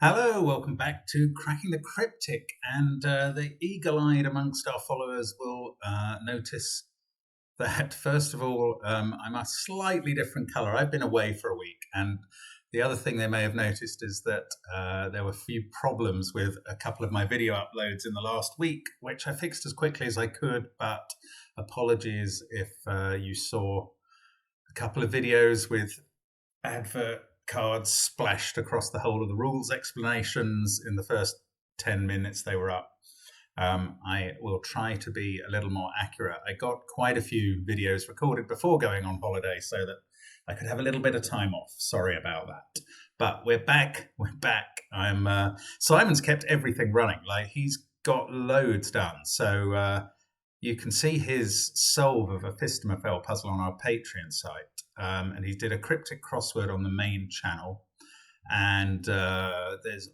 Hello, welcome back to Cracking the Cryptic. And the eagle-eyed amongst our followers will notice that, first of all, I'm a slightly different colour. I've been away for a week, and the other thing they may have noticed is that there were a few problems with a couple of my video uploads in the last week, which I fixed as quickly as I could, but apologies if you saw a couple of videos with advert cards splashed across the whole of the rules explanations in the first 10 minutes they were up. I will try to be a little more accurate. I got quite a few videos recorded before going on holiday so that I could have a little bit of time off. Sorry about that. But we're back. We're back. Simon's kept everything running. Like, he's got loads done. So you can see his solve of a Fistamafel puzzle on our Patreon site. And he did a cryptic crossword on the main channel. And there's,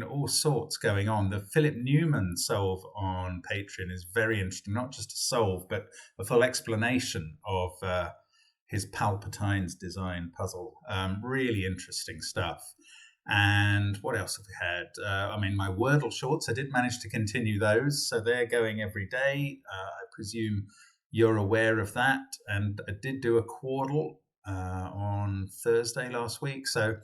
all sorts going on. The Philip Newman solve on Patreon is very interesting, not just a solve, but a full explanation of his Palpatine's design puzzle. Really interesting stuff. And what else have we had? My Wordle shorts, I did manage to continue those. So they're going every day. I presume you're aware of that. And I did do a Quaddle on Thursday last week. So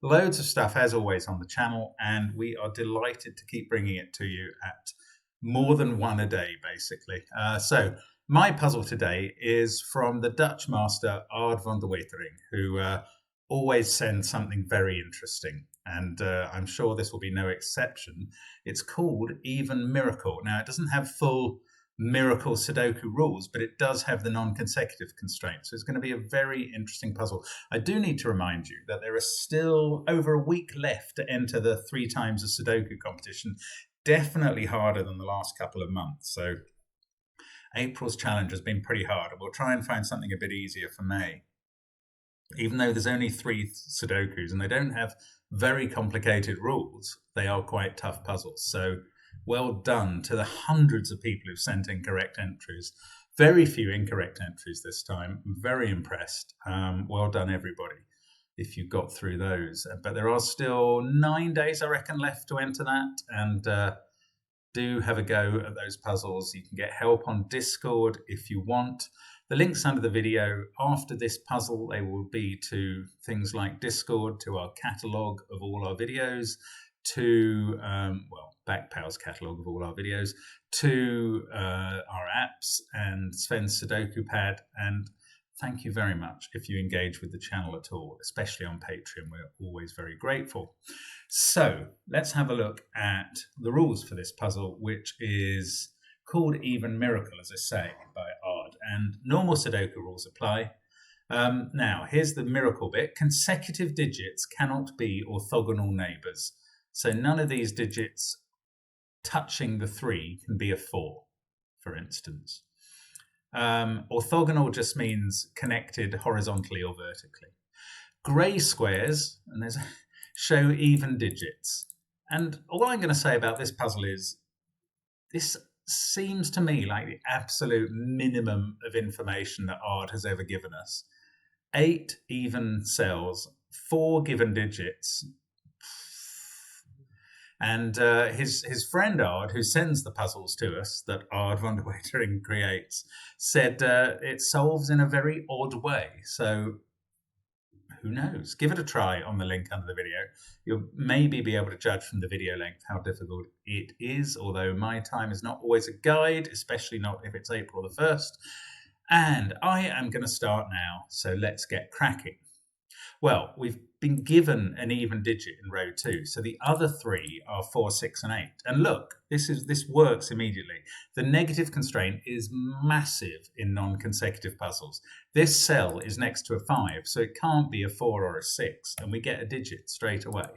loads of stuff, as always, on the channel. And we are delighted to keep bringing it to you at more than one a day, basically. So my puzzle today is from the Dutch master, Ard van der Wetering, who always sends something very interesting. And I'm sure this will be no exception. It's called Even Miracle. Now, it doesn't have full Miracle Sudoku rules, but it does have the non-consecutive constraints. So it's going to be a very interesting puzzle. I do need to remind you that there are still over a week left to enter the 3 times a Sudoku competition. Definitely harder than the last couple of months. So April's challenge has been pretty hard. We'll try and find something a bit easier for May. Even though there's only 3 Sudokus and they don't have very complicated rules, they are quite tough puzzles. So well done to the hundreds of people who've sent in correct entries. Very few incorrect entries this time. I'm very impressed. Well done, everybody, if you got through those. But there are still 9 days, I reckon, left to enter that. And do have a go at those puzzles. You can get help on Discord if you want. The links under the video after this puzzle, they will be to things like Discord, to our catalogue of all our videos, to, Backpow's catalogue of all our videos, to our apps and Sven's Sudoku Pad. And thank you very much if you engage with the channel at all, especially on Patreon. We're always very grateful. So let's have a look at the rules for this puzzle, which is called Even Miracle, as I say, by Ard. And normal Sudoku rules apply. Now, here's the miracle bit. Consecutive digits cannot be orthogonal neighbours. So none of these digits touching the 3 can be a 4, for instance. Orthogonal just means connected horizontally or vertically. Grey squares, and there's show even digits. And all I'm going to say about this puzzle is this seems to me like the absolute minimum of information that Ard has ever given us. 8 even cells, 4 given digits. And his friend Ard, who sends the puzzles to us that Ard van der Wetering creates, said it solves in a very odd way. So who knows? Give it a try on the link under the video. You'll maybe be able to judge from the video length how difficult it is, although my time is not always a guide, especially not if it's April the 1st. And I am going to start now, so let's get cracking. Well, we've been given an even digit in row 2, so the other 3 are 4, 6, and 8. And look, this works immediately. The negative constraint is massive in non-consecutive puzzles. This cell is next to a 5, so it can't be a 4 or a 6, and we get a digit straight away.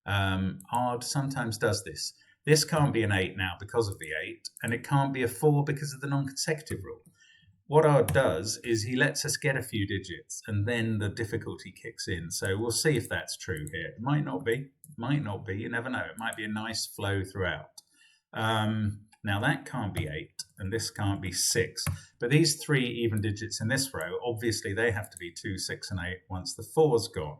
Ard sometimes does this. This can't be an 8 now because of the 8, and it can't be a 4 because of the non-consecutive rule. What Ard does is he lets us get a few digits and then the difficulty kicks in. So we'll see if that's true here. It might not be. You never know. It might be a nice flow throughout. Now that can't be 8 and this can't be 6. But these 3 even digits in this row, obviously they have to be 2, 6, and 8 once the 4's gone.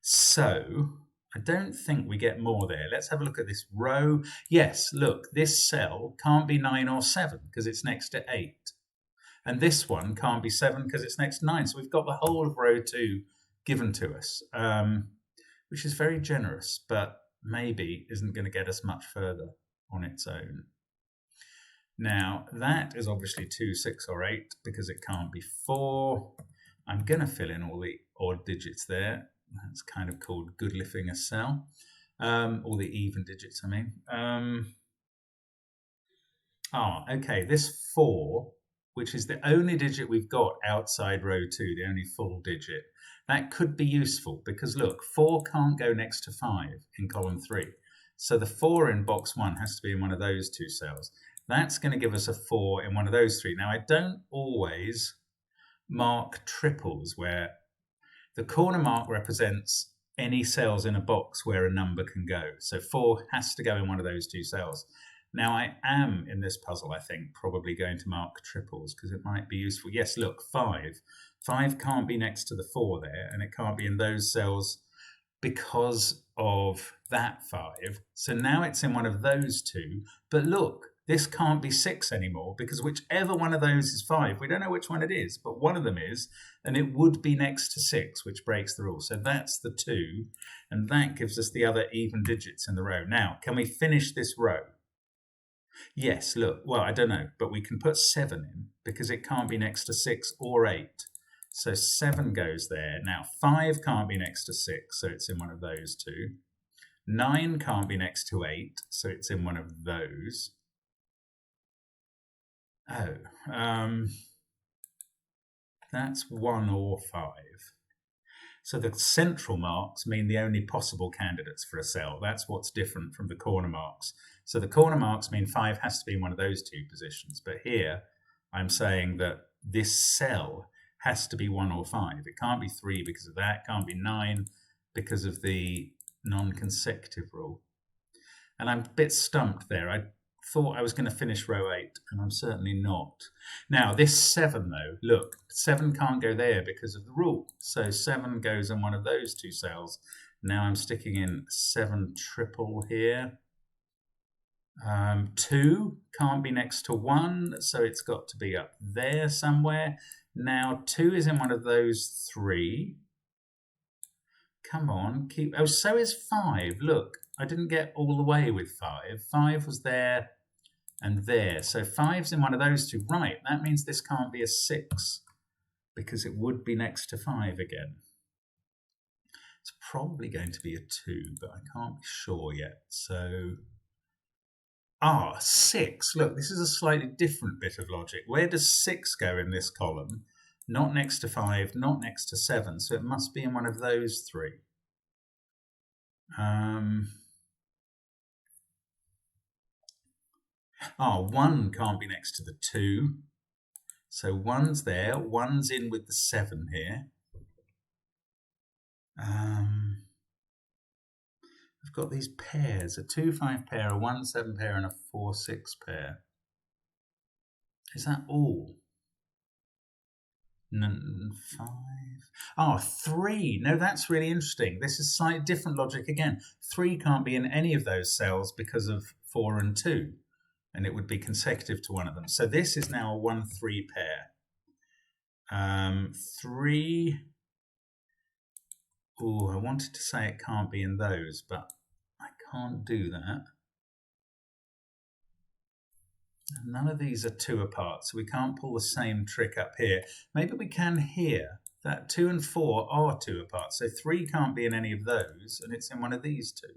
So I don't think we get more there. Let's have a look at this row. Yes, look, this cell can't be 9 or 7 because it's next to 8. And this one can't be 7 because it's next to 9. So we've got the whole of row 2 given to us, which is very generous, but maybe isn't going to get us much further on its own. Now, that is obviously 2, 6, or 8 because it can't be 4. I'm going to fill in all the odd digits there. That's kind of called Goodliffing a cell. All the even digits, I mean. Okay, this 4, which is the only digit we've got outside row 2, the only full digit, that could be useful because, look, 4 can't go next to 5 in column 3. So the 4 in box 1 has to be in one of those 2 cells. That's going to give us a 4 in one of those 3. Now, I don't always mark triples where the corner mark represents any cells in a box where a number can go. So 4 has to go in one of those 2 cells. Now, I am, in this puzzle, I think, probably going to mark triples because it might be useful. Yes, look, 5. 5 can't be next to the 4 there, and it can't be in those cells because of that 5. So now it's in one of those 2. But look, this can't be 6 anymore because whichever one of those is 5, we don't know which one it is, but one of them is, and it would be next to 6, which breaks the rule. So that's the 2, and that gives us the other even digits in the row. Now, can we finish this row? Yes, look, well, I don't know, but we can put 7 in because it can't be next to 6 or 8. So 7 goes there. Now, 5 can't be next to 6, so it's in one of those 2. 9 can't be next to 8, so it's in one of those. That's 1 or 5. So the central marks mean the only possible candidates for a cell. That's what's different from the corner marks. So the corner marks mean 5 has to be in one of those 2 positions. But here I'm saying that this cell has to be 1 or 5. It can't be 3 because of that. It can't be 9 because of the non-consecutive rule. And I'm a bit stumped there. I thought I was going to finish row 8, and I'm certainly not. Now, this 7, though, look, 7 can't go there because of the rule. So 7 goes in one of those 2 cells. Now I'm sticking in 7 triple here. 2 can't be next to 1, so it's got to be up there somewhere. Now 2 is in one of those 3. Come on, keep. Oh, so is 5. Look, I didn't get all the way with 5. 5 was there and there. So 5's in one of those 2. Right, that means this can't be a 6 because it would be next to 5 again. It's probably going to be a 2, but I can't be sure yet. So, 6. Look, this is a slightly different bit of logic. Where does 6 go in this column? Not next to 5, not next to 7. So it must be in one of those 3. 1 can't be next to the 2. So 1's there. 1's in with the 7 here. I've got these pairs, a 2-5 pair, a 1-7 pair, and a 4-6 pair. Is that all? 5. 3. No, that's really interesting. This is slightly different logic again. 3 can't be in any of those cells because of 4 and 2, and it would be consecutive to one of them. So this is now a 1-3 pair. 3. Oh, I wanted to say it can't be in those, but I can't do that. None of these are 2 apart, so we can't pull the same trick up here. Maybe we can here. That 2 and 4 are 2 apart, so 3 can't be in any of those, and it's in one of these 2.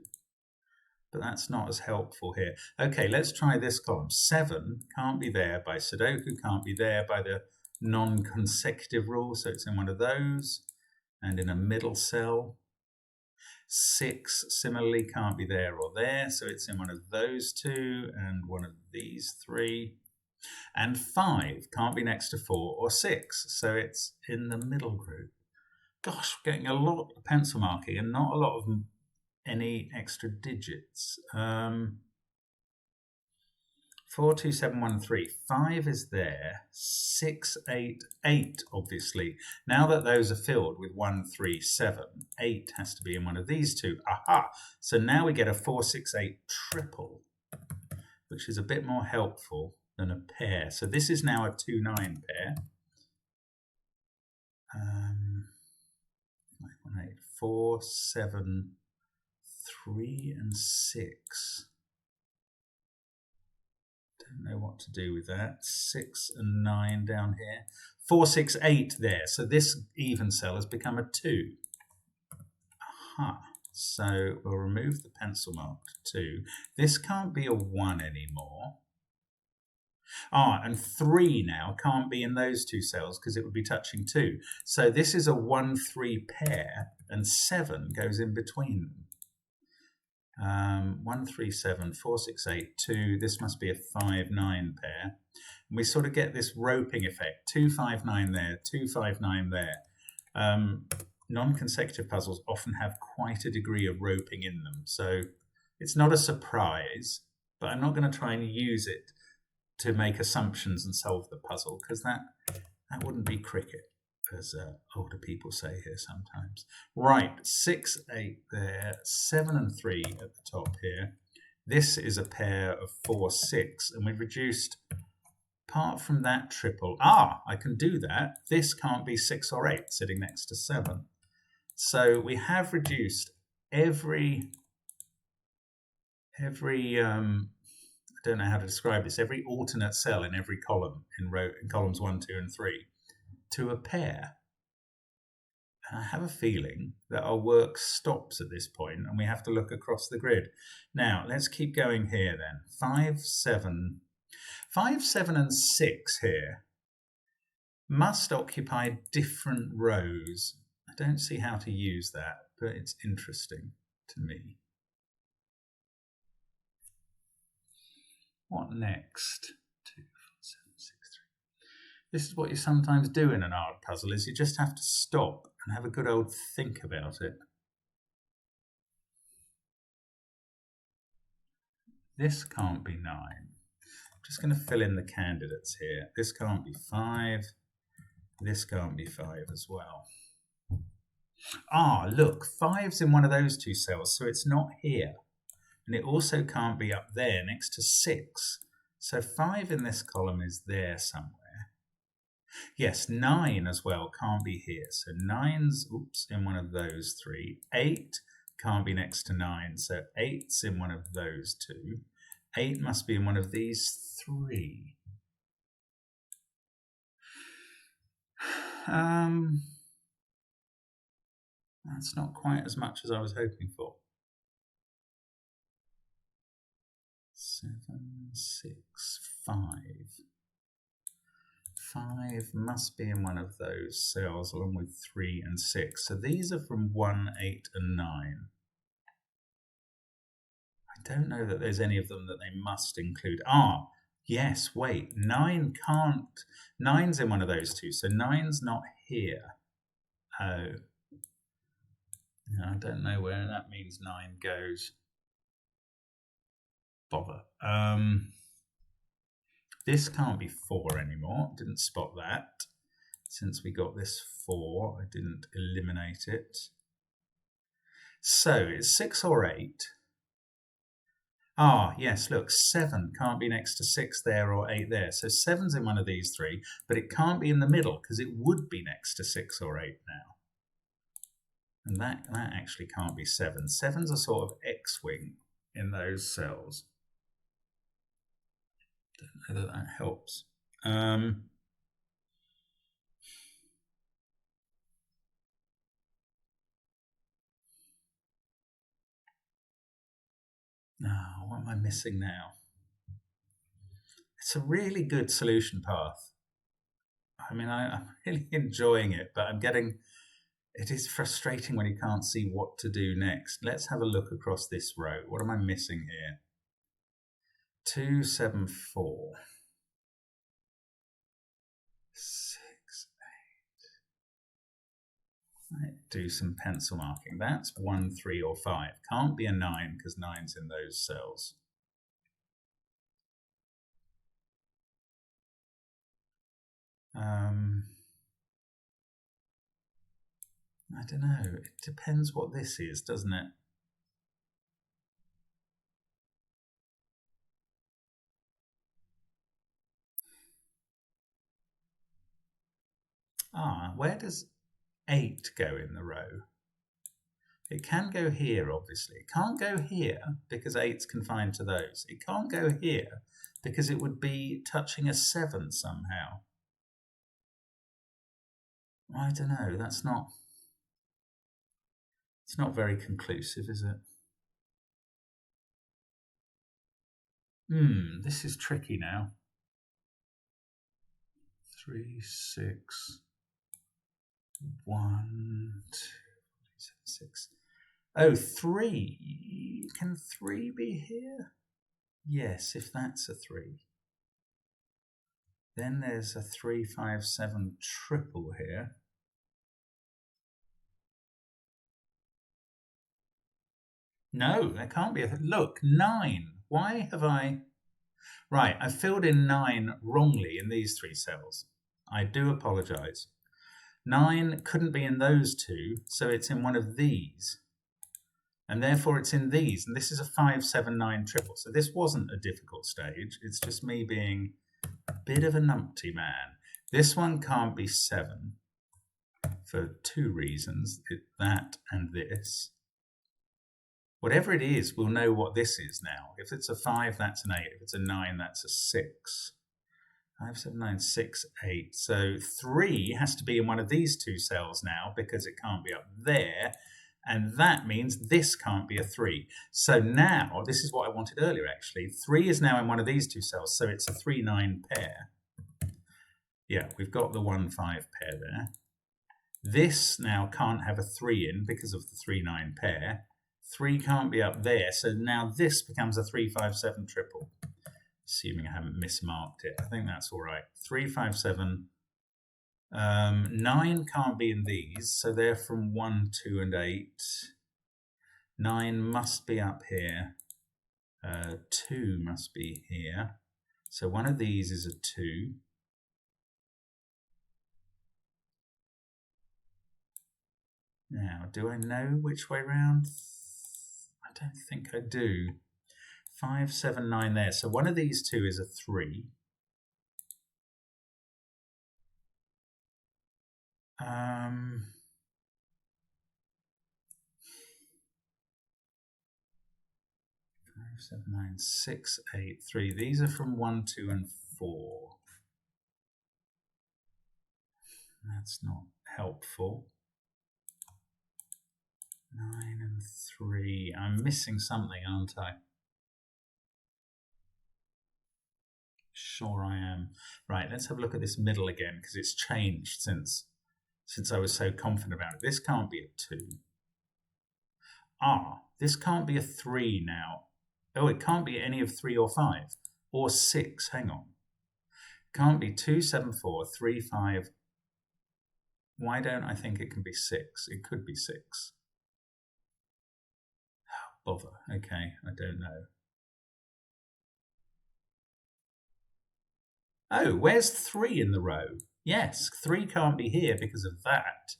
But that's not as helpful here. Okay, let's try this column. 7 can't be there by Sudoku, can't be there by the non-consecutive rule, so it's in one of those, and in a middle cell. 6 similarly can't be there or there, so it's in one of those 2 and one of these 3. And 5 can't be next to 4 or 6, so it's in the middle group. Gosh, we're getting a lot of pencil marking and not a lot of any extra digits. 42713. 5 is there. 688, obviously. Now that those are filled with 137, 8 has to be in one of these two. Aha! So now we get a 468 triple, which is a bit more helpful than a pair. So this is now a 2-9 pair. 518, 4, 7, 3, and 6. Don't know what to do with that. 6 and 9 down here. 4, 6, 8 there. So this even cell has become a 2. Aha. So we'll remove the pencil marked 2. This can't be a 1 anymore. And 3 now can't be in those two cells because it would be touching 2. So this is a 1-3 pair, and 7 goes in between them. 1, 3, 7, 4, 6, 8, 2. This must be a 5, 9 pair. And we sort of get this roping effect. 2, 5, 9 there, 2, 5, 9 there. Non-consecutive puzzles often have quite a degree of roping in them. So it's not a surprise, but I'm not going to try and use it to make assumptions and solve the puzzle, because that wouldn't be cricket, as older people say here sometimes. Right, 6, 8 there, 7 and 3 at the top here. This is a pair of 4, 6, and we've reduced, apart from that triple, I can do that. This can't be 6 or 8 sitting next to 7. So we have reduced every I don't know how to describe this, every alternate cell in every column in columns 1, 2, and 3 to a pair. And I have a feeling that our work stops at this point and we have to look across the grid. Now, let's keep going here then. 5, 7, and 6 here must occupy different rows. I don't see how to use that, but it's interesting to me. What next? 2, 4, 7, 6, 3. This is what you sometimes do in an art puzzle, is you just have to stop and have a good old think about it. This can't be 9. I'm just going to fill in the candidates here. This can't be 5. This can't be 5 as well. Look, 5's in one of those two cells, so it's not here. And it also can't be up there next to 6. So 5 in this column is there somewhere. Yes, 9 as well can't be here. So 9's in one of those 3. 8 can't be next to 9. So 8's in one of those 2. 8 must be in one of these 3. That's not quite as much as I was hoping for. 7, 6, 5. 5 must be in one of those cells along with 3 and 6. So these are from 1, 8, and 9. I don't know that there's any of them that they must include. Yes, wait, 9 can't. 9's in one of those two, so 9's not here. Oh. No, I don't know where that means 9 goes. Bother. This can't be 4 anymore. Didn't spot that. Since we got this 4, I didn't eliminate it. So it's 6 or 8. Yes, look, 7 can't be next to 6 there or 8 there. So 7's in one of these 3, but it can't be in the middle because it would be next to 6 or 8 now. And that actually can't be 7. 7's a sort of X-wing in those cells. Don't know that helps. What am I missing now? It's a really good solution path. I mean, I'm really enjoying it, but it is frustrating when you can't see what to do next. Let's have a look across this row. What am I missing here? 2, 7, 4. 6, 8. Let's do some pencil marking. That's 1, 3, or 5. Can't be a 9 because 9's in those cells. I don't know. It depends what this is, doesn't it? Where does 8 go in the row? It can go here, obviously. It can't go here because 8's confined to those. It can't go here because it would be touching a 7 somehow. I don't know. It's not very conclusive, is it? This is tricky now. 3, 6, 1, 2, 7, 6. Oh, 3. Can 3 be here? Yes, if that's a 3. Then there's a 3, 5, 7 triple here. No, there can't be a... Look, 9. Why have I... Right, I filled in 9 wrongly in these 3 cells. I do apologise. 9 couldn't be in those 2, so it's in one of these. And therefore it's in these, and this is a 5, 7, 9 triple. So this wasn't a difficult stage. It's just me being a bit of a numpty man. This one can't be 7 for 2 reasons, that and this. Whatever it is, we'll know what this is now. If it's a 5, that's an 8. If it's a 9, that's a 6. 5, 7, 9, 6, 8. So 3 has to be in one of these 2 cells now because it can't be up there. And that means this can't be a 3. So now, this is what I wanted earlier actually. 3 is now in one of these 2 cells, so it's a 3, 9 pair. Yeah, we've got the 1, 5 pair there. This now can't have a 3 in because of the 3, 9 pair. 3 can't be up there, so now this becomes a 3, 5, 7 triple. Assuming I haven't mismarked it. I think that's all right. 3, 5, 7. 9 can't be in these, so they're from 1, 2, and 8. 9 must be up here. 2 must be here. So one of these is a 2. Now, do I know which way round? I don't think I do. 5, 7, 9 there. So one of these 2 is a 3. 5, 7, 9, 6, 8, 3. These are from 1, 2, and 4. That's not helpful. 9 and 3. I'm missing something, aren't I? Sure I am. Right, let's have a look at this middle again, because it's changed since I was so confident about it. This can't be a 2. This can't be a 3 now. Oh, it can't be any of 3 or 5. Or 6, hang on. It can't be 2, 7, 4, 3, 5. Why don't I think it can be 6? It could be 6. Bother. Okay, I don't know. Oh, where's 3 in the row? Yes, 3 can't be here because of that.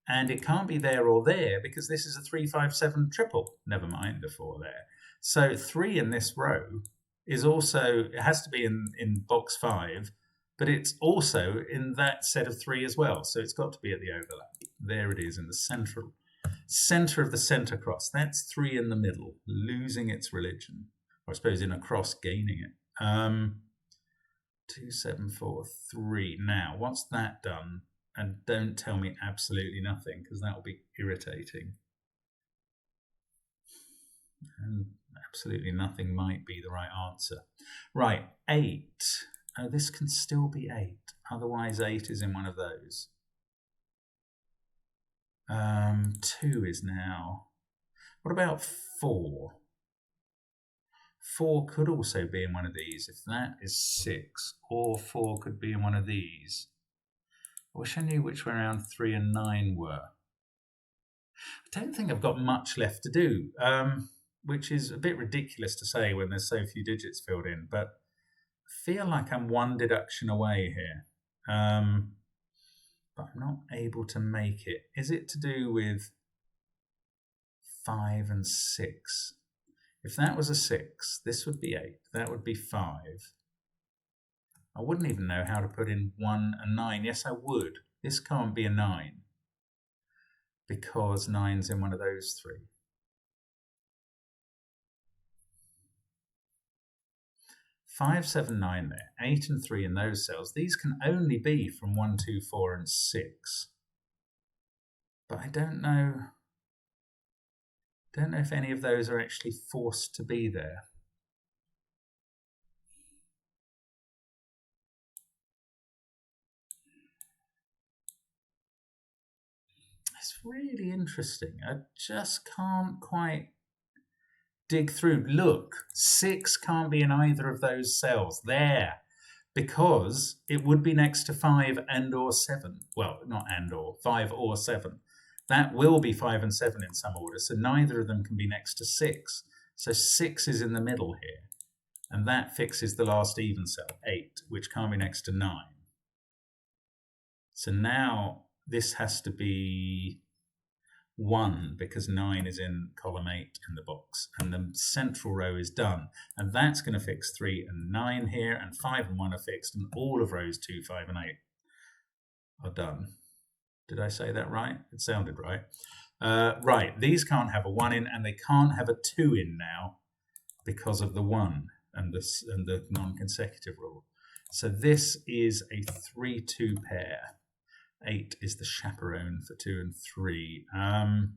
And it can't be there or there because this is a 3, 5, 7 triple. Never mind before there. So 3 in this row is also, it has to be in box 5, but it's also in that set of 3 as well. So it's got to be at the overlap. There it is in the centre of the centre cross. That's 3 in the middle, losing its religion. Or I suppose in a cross, gaining it. 2, 7, 4, 3. Now, what's that done? And don't tell me absolutely nothing, because that will be irritating. And absolutely nothing might be the right answer. Right, 8. Oh, this can still be 8. Otherwise, 8 is in one of those. 2 is now. What about 4? 4 could also be in one of these. If that is 6, or 4 could be in one of these. I wish I knew which way around 3 and 9 were. I don't think I've got much left to do, which is a bit ridiculous to say when there's so few digits filled in, but I feel like I'm one deduction away here. but I'm not able to make it. Is it to do with 5 and 6? If that was a 6, this would be 8. That would be 5. I wouldn't even know how to put in 1 and 9. Yes, I would. This can't be a 9 because 9's in one of those 3. 5, 7, 9 there, 8 and 3 in those cells. These can only be from 1, 2, 4 and 6. But I don't know if any of those are actually forced to be there. It's really interesting. I just can't quite dig through. Look, 6 can't be in either of those cells there because it would be next to 5 and or 7. Well, not and or, 5 or 7. That will be 5 and 7 in some order, so neither of them can be next to 6. So 6 is in the middle here, and that fixes the last even cell, 8, which can't be next to 9. So now this has to be 1 because 9 is in column 8 in the box, and the central row is done. And that's going to fix 3 and 9 here, and 5 and 1 are fixed, and all of rows 2, 5 and 8 are done. Did I say that right? It sounded right. Right, these can't have a 1 in, and they can't have a 2 in now because of the 1 and the non-consecutive rule. So this is a 3-2 pair. 8 is the chaperone for 2 and 3. 5,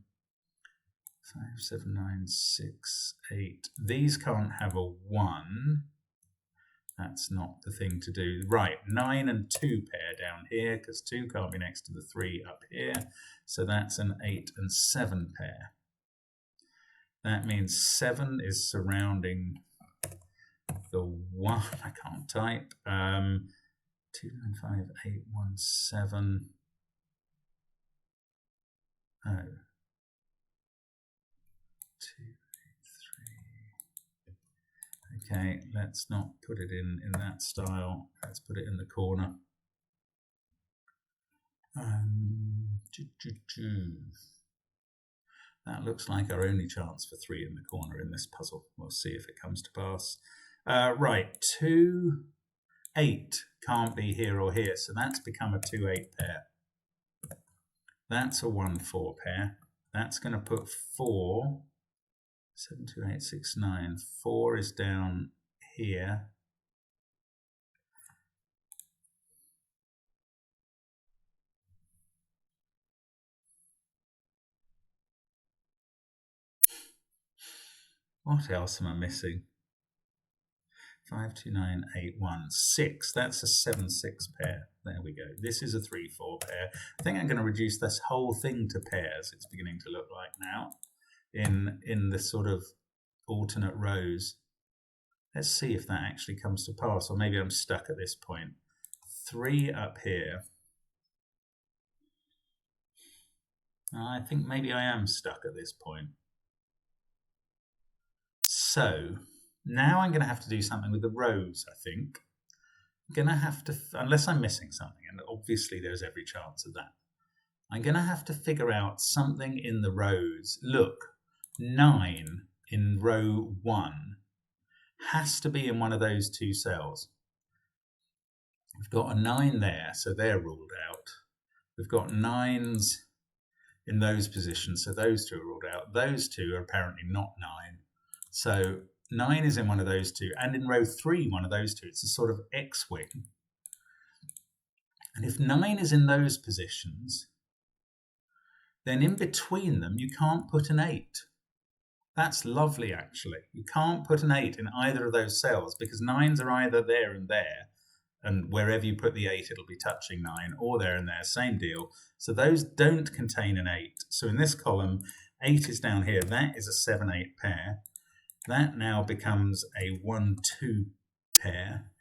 7, 9, 6, 8. These can't have a 1. That's not the thing to do. Right, 9 and 2 pair down here because 2 can't be next to the 3 up here. So that's an 8 and 7 pair. That means 7 is surrounding the 1. I can't type. 2, 9, 5, 8, 1, 7. Oh. 2, 8, 3. Okay, let's not put it in that style. Let's put it in the corner. That looks like our only chance for 3 in the corner in this puzzle. We'll see if it comes to pass. Right, 2, 8 can't be here or here, so that's become a 2-8 pair. That's a 1-4 pair. That's going to put 4, 7, 2, 8, 6, 9. 4 is down here. What else am I missing? 5, 2, 9, 8, 1, 6. That's a 7, 6 pair. There we go. This is a 3, 4 pair. I think I'm going to reduce this whole thing to pairs. It's beginning to look like now in the sort of alternate rows. Let's see if that actually comes to pass, or maybe I'm stuck at this point. 3 up here. I think maybe I am stuck at this point. So now I'm going to have to do something with the rows, I think. I'm going to have to, unless I'm missing something, and obviously there's every chance of that, I'm going to have to figure out something in the rows. Look, 9 in row 1 has to be in one of those 2 cells. We've got a 9 there, so they're ruled out. We've got 9s in those positions, so those 2 are ruled out. Those 2 are apparently not 9. So 9 is in one of those 2, and in row 3, one of those 2. It's a sort of X-wing. And if 9 is in those positions, then in between them, you can't put an 8. That's lovely, actually. You can't put an 8 in either of those cells because 9s are either there and there, and wherever you put the 8, it'll be touching 9, or there and there, same deal. So those don't contain an 8. So in this column, 8 is down here. That is a 7-8 pair. That now becomes a 1-2 pair.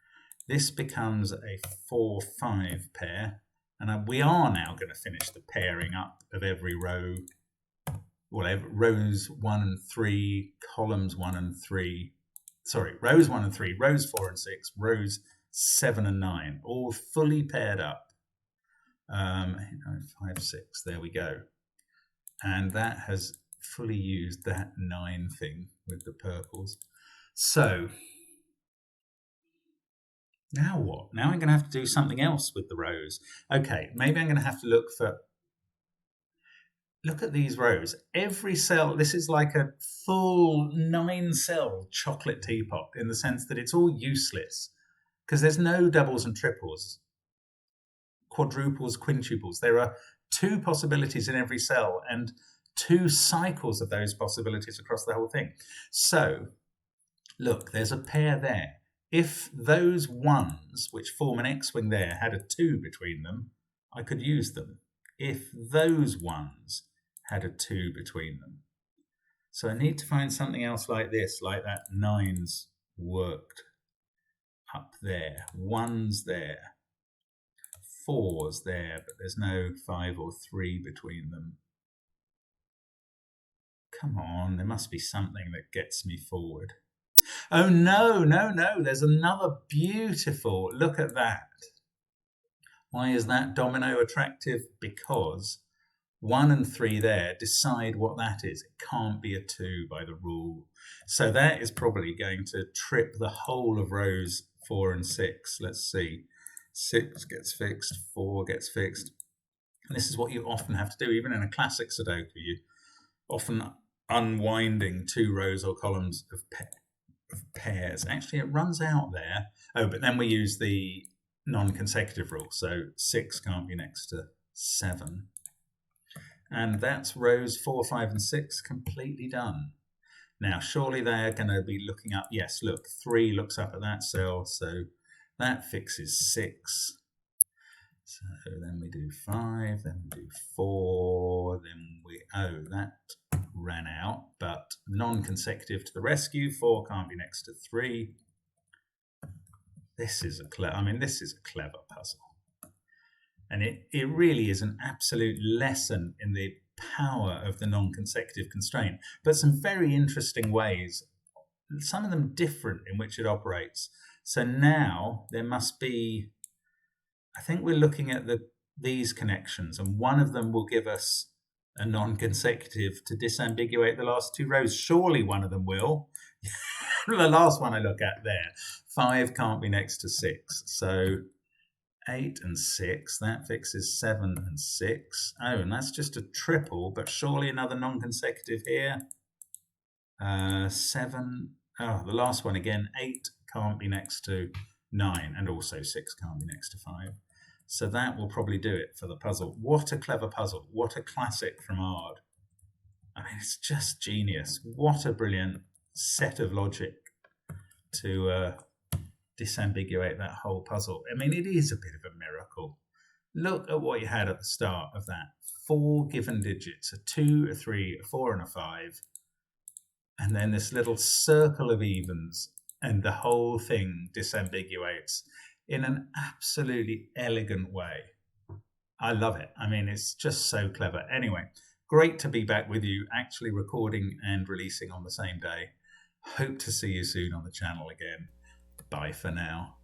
This becomes a 4-5 pair. And we are now going to finish the pairing up of every row, well, rows 1 and 3, columns 1 and 3. Sorry, rows 1 and 3, rows 4 and 6, rows 7 and 9, all fully paired up. 8, 9, 5, 6, there we go. And that has fully used that 9 thing with the purples. So now what? Now I'm going to have to do something else with the rows. Okay, maybe I'm going to have to look at these rows. Every cell, this is like a full 9-cell chocolate teapot in the sense that it's all useless because there's no doubles and triples, quadruples, quintuples. There are 2 possibilities in every cell and 2 cycles of those possibilities across the whole thing. So look, there's a pair there. If those 1s, which form an X-wing there, had a 2 between them, I could use them. If those 1s had a 2 between them. So I need to find something else like this, like that 9's worked up there, 1's there, 4's there, but there's no 5 or 3 between them. Come on, there must be something that gets me forward. Oh no, no, no, there's another beautiful, look at that. Why is that domino attractive? Because 1 and 3 there decide what that is. It can't be a 2 by the rule. So that is probably going to trip the whole of rows 4 and 6. Let's see. 6 gets fixed, 4 gets fixed. And this is what you often have to do, even in a classic Sudoku. You often unwinding 2 rows or columns of pairs. Actually, it runs out there. Oh, but then we use the non-consecutive rule. So 6 can't be next to 7. And that's rows 4, 5, and 6 completely done. Now, surely they're going to be looking up. Yes, look, 3 looks up at that cell, so that fixes 6. So then we do 5, then we do 4, then we, oh, that ran out, but non-consecutive to the rescue. 4 can't be next to 3. This is a clever puzzle. And it really is an absolute lesson in the power of the non-consecutive constraint, but some very interesting ways, some of them different in which it operates. So now there must be, I think we're looking at these connections, and one of them will give us a non-consecutive to disambiguate the last 2 rows. Surely one of them will. The last one I look at there, 5 can't be next to 6. So 8 and 6, that fixes 7 and 6. Oh, and that's just a triple, but surely another non-consecutive here. 7, oh, the last one again, 8 can't be next to 9, and also 6 can't be next to 5. So that will probably do it for the puzzle. What a clever puzzle. What a classic from Aud. I mean, it's just genius. What a brilliant set of logic to disambiguate that whole puzzle. I mean, it is a bit of a miracle. Look at what you had at the start of that. 4 given digits, a 2, a 3, a 4, and a 5. And then this little circle of evens, and the whole thing disambiguates in an absolutely elegant way. I love it. I mean, it's just so clever. Anyway, great to be back with you, actually recording and releasing on the same day. Hope to see you soon on the channel again. Bye for now.